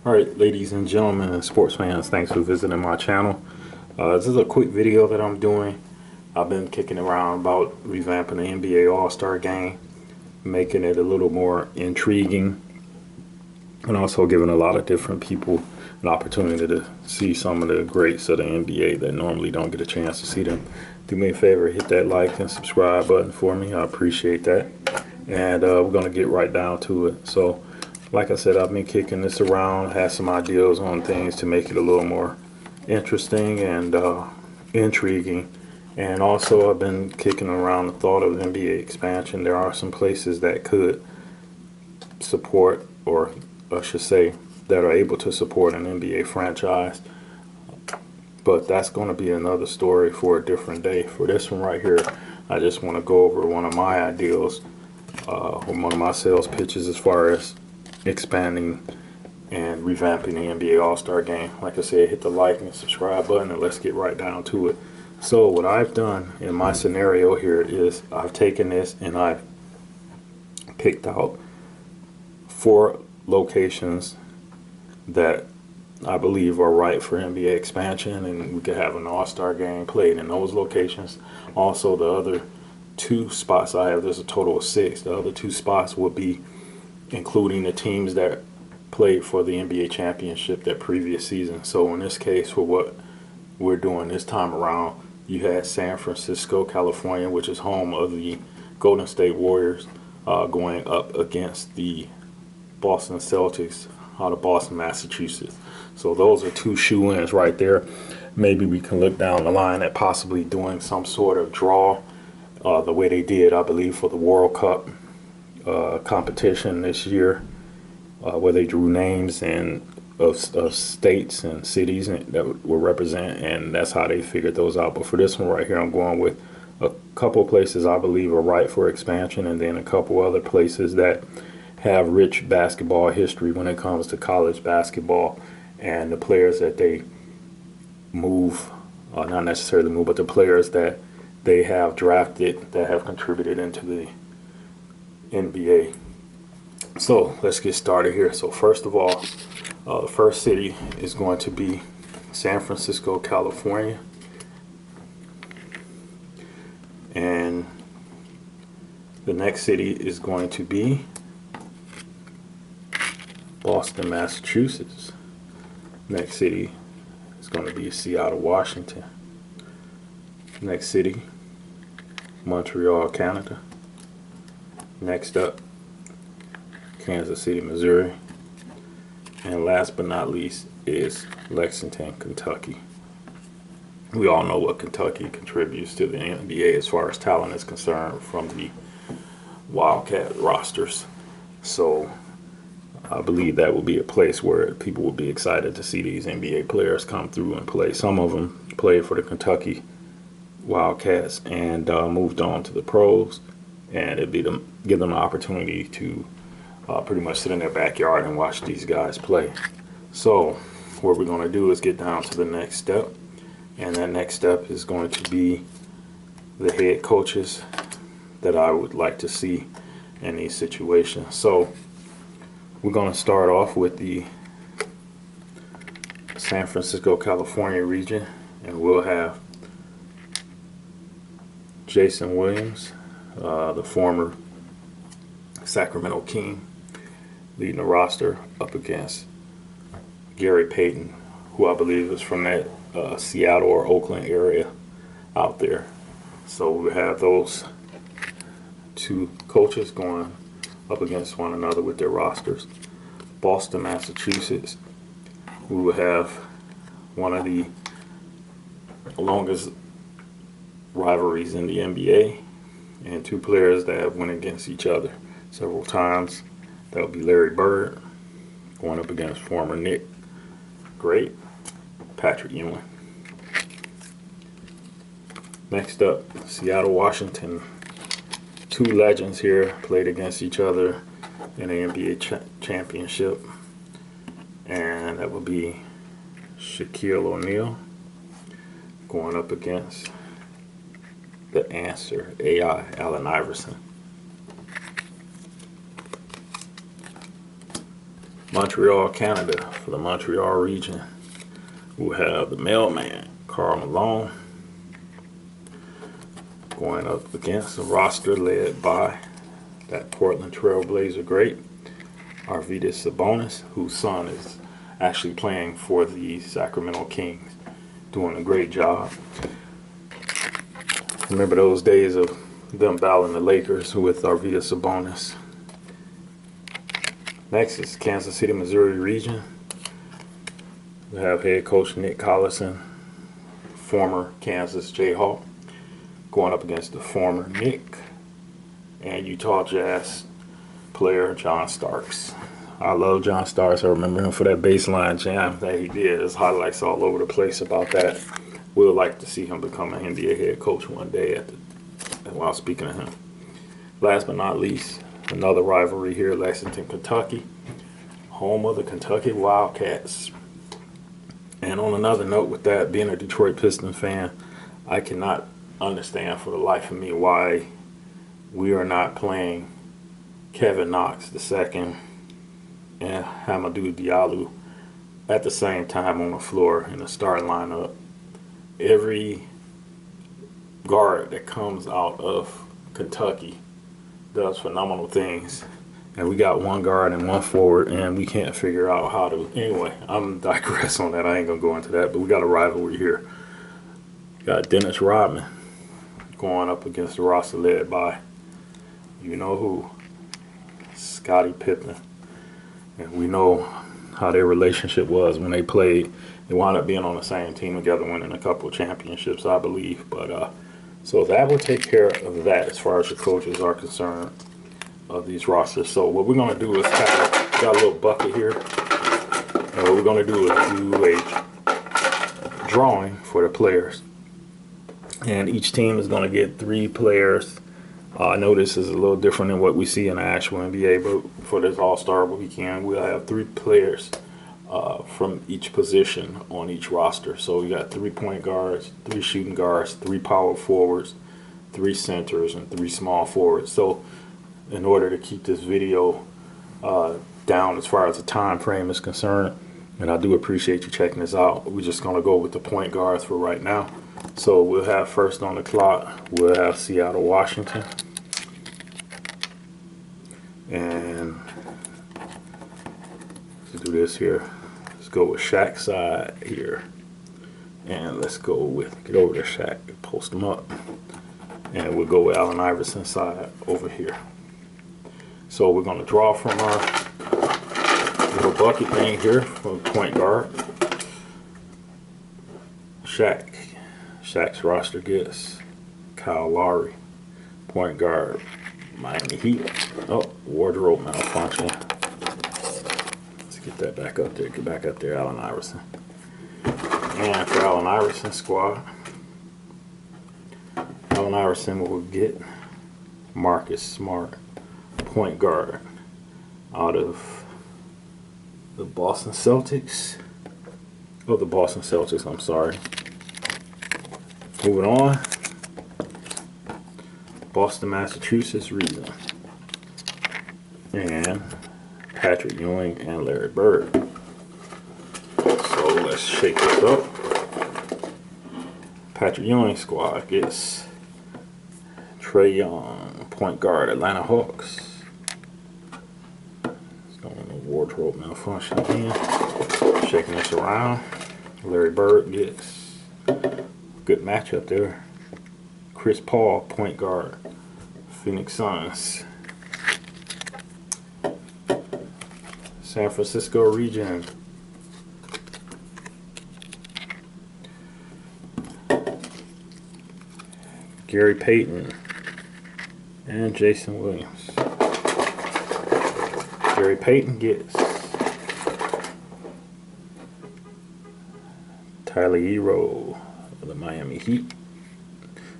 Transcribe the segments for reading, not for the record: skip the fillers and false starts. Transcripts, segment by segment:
Alright, ladies and gentlemen and sports fans, thanks for visiting my channel. This is a quick video that I'm doing. I've been kicking around about revamping the NBA All-Star Game, making it a little more intriguing, and also giving a lot of different people an opportunity to see some of the greats of the NBA that normally don't get a chance to see them. Do me a favor, hit that like and subscribe button for me. I appreciate that. And we're going to get right down to it. So, like I said, I've been kicking this around, had some ideas on things to make it a little more interesting and intriguing. And also, I've been kicking around the thought of NBA expansion. There are some places that could support, or I should say, that are able to support an NBA franchise. But that's going to be another story for a different day. For this one right here, I just want to go over one of my ideals, or one of my sales pitches as far as expanding and revamping the NBA All-Star Game. Like I said, hit the like and subscribe button and let's get right down to it. So what I've done in my scenario here is I've taken this and I've picked out 4 locations that I believe are right for NBA expansion, and we could have an All-Star Game played in those locations. Also, the other 2 spots I have, there's a total of 6. The other 2 spots would be including the teams that played for the NBA championship that previous season. So in this case, for what we're doing this time around, you had San Francisco, California, which is home of the Golden State Warriors, going up against the Boston Celtics out of Boston, Massachusetts. So those are 2 shoe-ins right there. Maybe we can look down the line at possibly doing some sort of draw, the way they did, I believe, for the World Cup competition this year, where they drew names and of states and cities that will represent, and that's how they figured those out. But for this one right here, I'm going with a couple places I believe are right for expansion, and then a couple other places that have rich basketball history when it comes to college basketball, and the players that they move, not necessarily move, but the players that they have drafted that have contributed into the NBA. So let's get started here. So first of all, the first city is going to be San Francisco, California, and the next city is going to be Boston, Massachusetts. Next city is going to be Seattle, Washington. Next city, Montreal, Canada. Next up, Kansas City, Missouri. And last but not least is Lexington, Kentucky. We all know what Kentucky contributes to the NBA as far as talent is concerned from the Wildcat rosters. So I believe that will be a place where people will be excited to see these NBA players come through and play. Some of them played for the Kentucky Wildcats and moved on to the pros, and it'd give them an opportunity to pretty much sit in their backyard and watch these guys play. So what we're going to do is get down to the next step, and that next step is going to be the head coaches that I would like to see in these situations. So we're going to start off with the San Francisco, California region, and we'll have Jason Williams, the former Sacramento King, leading the roster up against Gary Payton, who I believe is from that Seattle or Oakland area out there. So we have those 2 coaches going up against one another with their rosters. Boston, Massachusetts, we will have one of the longest rivalries in the NBA, and 2 players that have went against each other several times. That would be Larry Bird going up against former Knick great Patrick Ewing. Next up, Seattle, Washington. 2 legends here played against each other in the NBA championship, and that would be Shaquille O'Neal going up against the answer, AI, Allen Iverson. Montreal, Canada, for the Montreal region. We'll have the mailman, Carl Malone, going up against a roster led by that Portland Trailblazer great, Arvydas Sabonis, whose son is actually playing for the Sacramento Kings, doing a great job. Remember those days of them battling the Lakers with Arvydas Sabonis. Next is Kansas City, Missouri region. We have head coach Nick Collison, former Kansas Jayhawk, going up against the former Nick and Utah Jazz player John Starks. I love John Starks. I remember him for that baseline jam that he did. There's highlights all over the place about that. We'd like to see him become an NBA head coach one day while speaking of him. Last but not least, another rivalry here, Lexington, Kentucky, home of the Kentucky Wildcats. And on another note with that, being a Detroit Pistons fan, I cannot understand for the life of me why we are not playing Kevin Knox II and Hamidou Diallo at the same time on the floor in the starting lineup. Every guard that comes out of Kentucky does phenomenal things, and we got one guard and one forward, and we can't figure out how to. Anyway, I'm digress on that. I ain't gonna go into that, but we got a rivalry here. Got Dennis Rodman going up against the roster led by you know who, Scottie Pippen, and we know how their relationship was when they played. They wound up being on the same team together, winning a couple of championships, I believe. But so that will take care of that as far as the coaches are concerned of these rosters. So what we're going to do is got a little bucket here, and what we're going to do is do a drawing for the players, and each team is going to get 3 players. I know this is a little different than what we see in the actual NBA, but for this All-Star weekend, we'll have 3 players from each position on each roster. So we got 3 point guards, 3 shooting guards, 3 power forwards, 3 centers, and 3 small forwards. So in order to keep this video down as far as the time frame is concerned, and I do appreciate you checking this out, we're just going to go with the point guards for right now. So we'll have first on the clock, we'll have Seattle, Washington. And let's do this here. Let's go with Shaq's side here. And let's go with, get over to Shaq, post them up. And we'll go with Allen Iverson's side over here. So we're going to draw from our little bucket thing here for point guard. Shaq's roster gets Kyle Lowry, point guard, Miami Heat. Oh, wardrobe malfunction. Let's get that back up there. Get back up there, Allen Iverson. And for Allen Iverson's squad, Allen Iverson will get Marcus Smart, point guard, out of the Boston Celtics. Oh, the Boston Celtics, I'm sorry. Moving on. Boston, Massachusetts region. And Patrick Ewing and Larry Bird. So let's shake this up. Patrick Ewing squad gets Trae Young, point guard, Atlanta Hawks. It's going to wardrobe malfunction again. Shaking this around. Larry Bird gets, good matchup there, Chris Paul, point guard, Phoenix Suns. San Francisco region. Gary Payton and Jason Williams. Gary Payton gets Tyler Hero of the Miami Heat.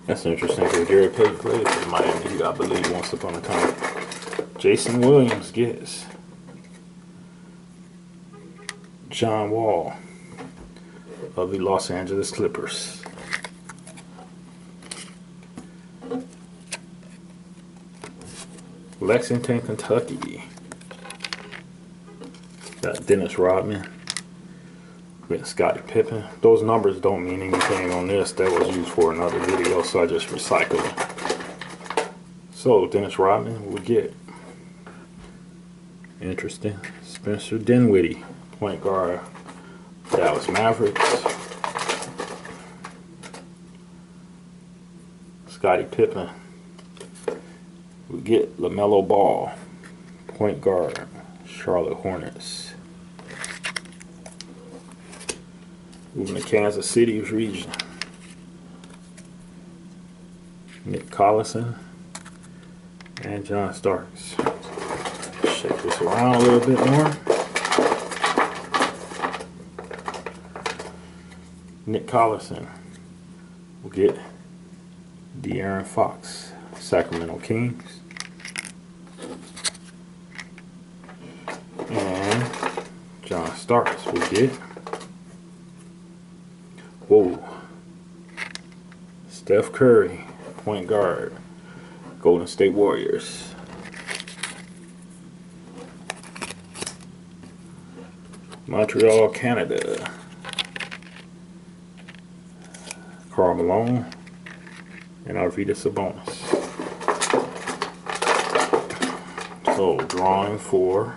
That's interesting because Gary Payton played for the Miami Heat, I believe, once upon a time. Jason Williams gets John Wall of the Los Angeles Clippers. Lexington, Kentucky. Got Dennis Rodman. With Scottie Pippen. Those numbers don't mean anything on this. That was used for another video, so I just recycled it. So Dennis Rodman we get. Interesting. Spencer Dinwiddie, point guard, Dallas Mavericks. Scottie Pippen. We get LaMelo Ball, point guard, Charlotte Hornets. Moving to Kansas City's region. Nick Collison and John Starks. Shake this around a little bit more. Nick Collison will get De'Aaron Fox, Sacramento Kings. And John Starks will get Steph Curry, point guard, Golden State Warriors. Montreal, Canada. Karl Malone and Arvydas Sabonis. So drawing for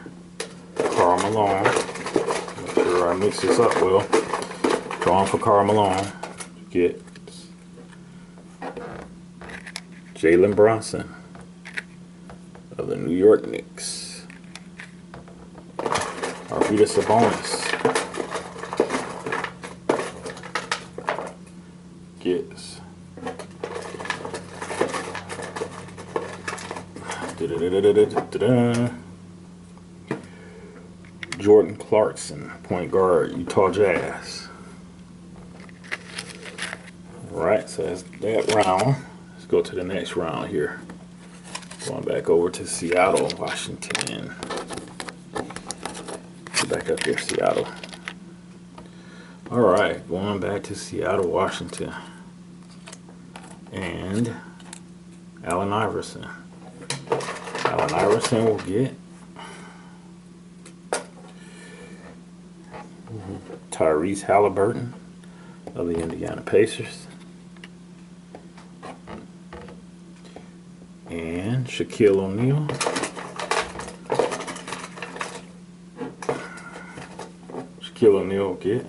Karl Malone. Make sure I mix this up well. Drawing for Karl Malone. Get Jalen Brunson of the New York Knicks. Arvydas Sabonis gets Jordan Clarkson, point guard, Utah Jazz. Alright, so that's that round. Let's go to the next round here. Going back over to Seattle, Washington. Get back up here, Seattle. Alright, going back to Seattle, Washington. And Allen Iverson. Allen Iverson will get Tyrese Halliburton of the Indiana Pacers. And Shaquille O'Neal. Shaquille O'Neal will get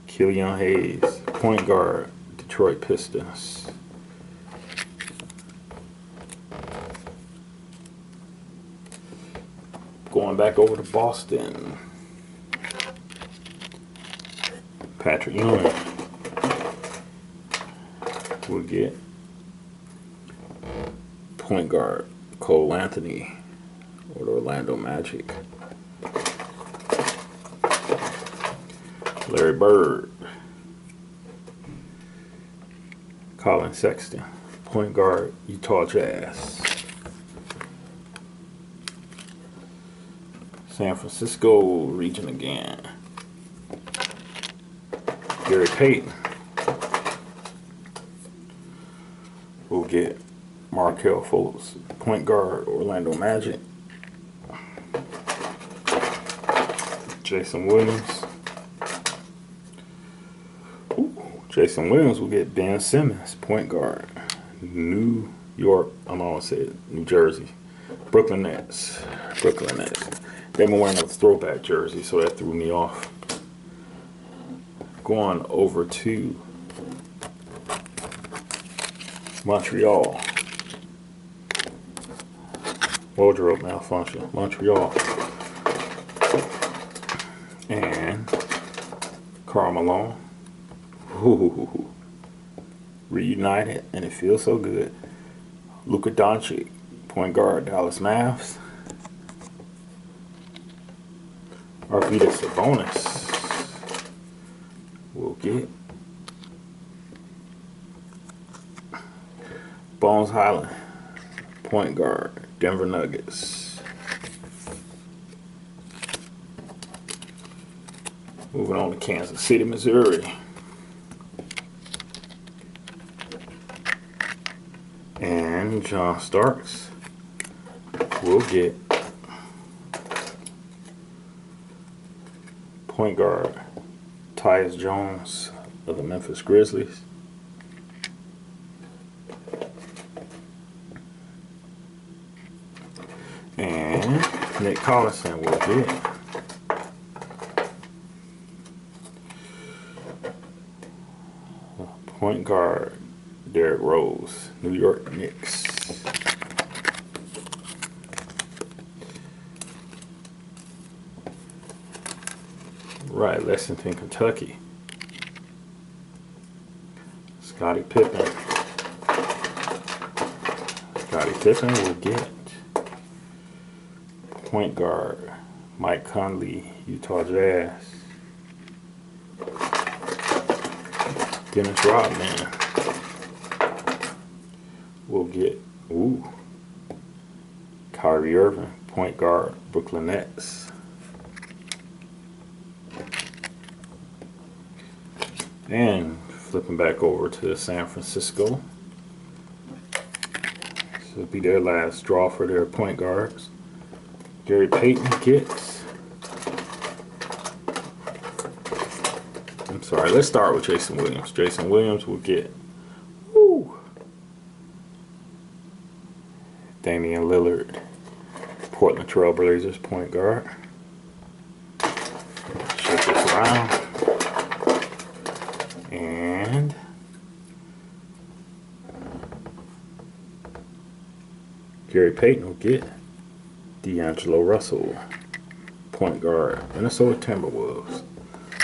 Killian Hayes, point guard, Detroit Pistons. Going back over to Boston. Patrick Ewing will get point guard, Cole Anthony with Orlando Magic. Larry Bird. Colin Sexton, point guard, Utah Jazz. San Francisco region again. Gary Payton will get Markelle Fultz, point guard, Orlando Magic. Jason Williams. Jason Williams will get Ben Simmons, point guard, New York. I'm almost saying New Jersey, Brooklyn Nets. Brooklyn Nets. They've been wearing a throwback jersey, so that threw me off. Going over to Montreal. Wardrobe malfunction. Montreal. And Karl Malone. Ooh, reunited, and it feels so good. Luka Doncic, point guard, Dallas Mavs. Arvydas Sabonis will get Bones Highland, point guard, Denver Nuggets. Moving on to Kansas City, Missouri. And John Starks will get point guard Tyus Jones of the Memphis Grizzlies. And Nick Collison will get point guard Derrick Rose, New York Knicks. Right, Lexington, Kentucky. Scottie Pippen. Scottie Pippen will get point guard Mike Conley, Utah Jazz. Dennis Rodman will get Kyrie Irving, point guard Brooklyn Nets. And flipping back over to San Francisco. This will be their last draw for their point guards. Gary Payton gets. I'm sorry, let's start with Jason Williams. Jason Williams will get Damian Lillard, Portland Trail Blazers, point guard. Shake this around. And Gary Payton will get D'Angelo Russell, point guard, Minnesota Timberwolves.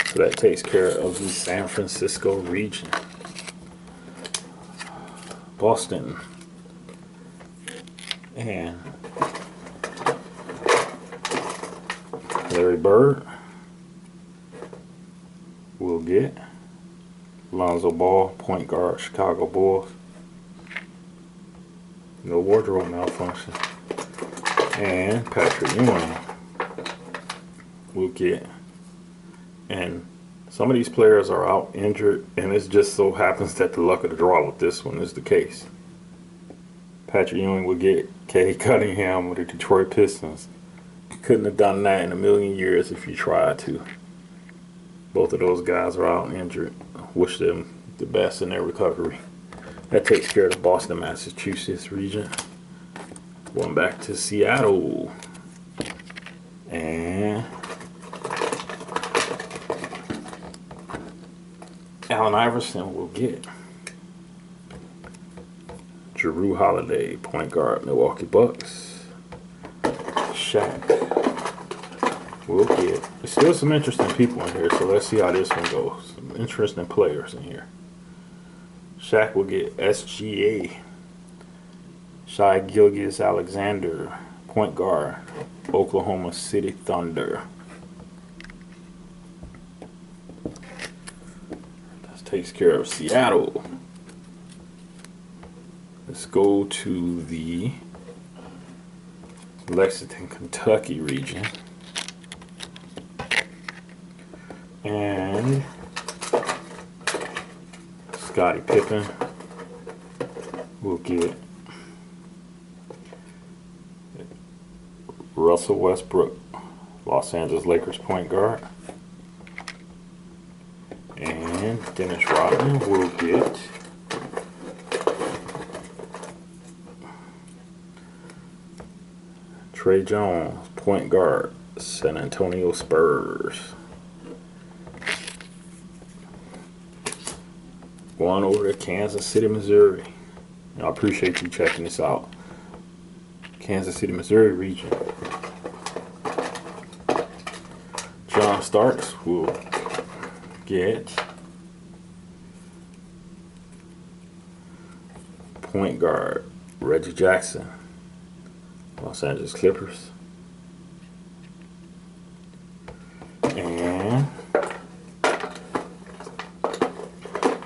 So that takes care of the San Francisco region. Boston and Larry Bird will get Lonzo Ball, point guard, Chicago Bulls. No wardrobe malfunction. And Patrick Ewing will get, and some of these players are out injured, and it just so happens that the luck of the draw with this one is the case. Patrick Ewing will get Cade Cunningham with the Detroit Pistons. You couldn't have done that in a million years if you tried to. Both of those guys are out injured. Wish them the best in their recovery. That takes care of the Boston, Massachusetts region. Going back to Seattle. And Allen Iverson will get Jrue Holiday, point guard, Milwaukee Bucks. Shaq will get, there's still some interesting people in here, so let's see how this one goes. Some interesting players in here. Shaq will get SGA, Shai Gilgeous-Alexander, point guard, Oklahoma City Thunder. That takes care of Seattle. Let's go to the Lexington, Kentucky region. And Scottie Pippen will get Russell Westbrook, Los Angeles Lakers, point guard. And Dennis Rodman will get Trey Jones, point guard, San Antonio Spurs. Going over to Kansas City, Missouri. I appreciate you checking this out. Kansas City, Missouri region. John Starks will get point guard Reggie Jackson, Los Angeles Clippers. And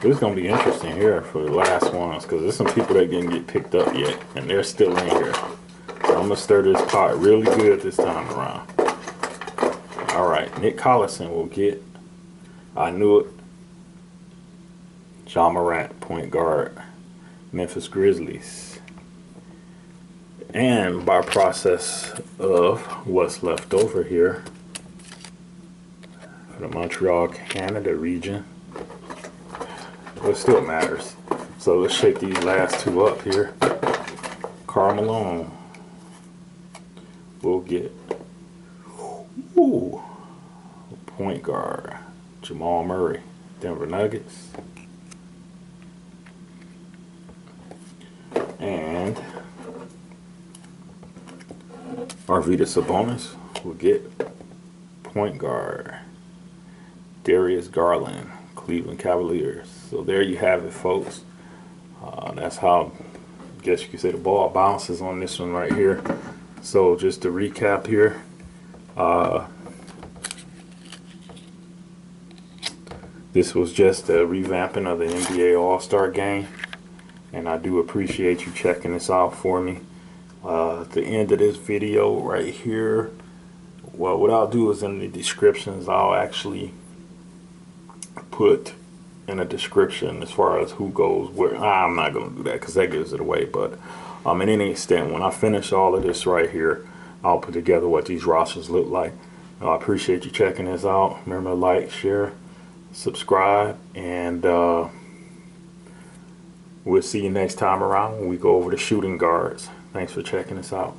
it's going to be interesting here for the last ones, because there's some people that didn't get picked up yet, and they're still in here. So I'm going to stir this pot really good this time around. All right, Nick Collison will get, I knew it, Ja Morant, point guard, Memphis Grizzlies. And by process of what's left over here, for the Montreal, Canada region. But it still matters. So let's shake these last two up here. Karl Malone. We'll get point guard Jamal Murray, Denver Nuggets. And Arvydas Sabonis will get point guard Darius Garland, Cleveland Cavaliers. So there you have it, folks. That's how, I guess you could say, the ball bounces on this one right here. So just to recap here, this was just a revamping of the NBA All-Star Game, and I do appreciate you checking this out for me. At the end of this video right here, well, what I'll do is in the descriptions, I'll actually put in a description as far as who goes where. I'm not going to do that because that gives it away, but in any extent, when I finish all of this right here, I'll put together what these rosters look like. I appreciate you checking this out. Remember to like, share, subscribe, and we'll see you next time around when we go over the shooting guards. Thanks for checking us out.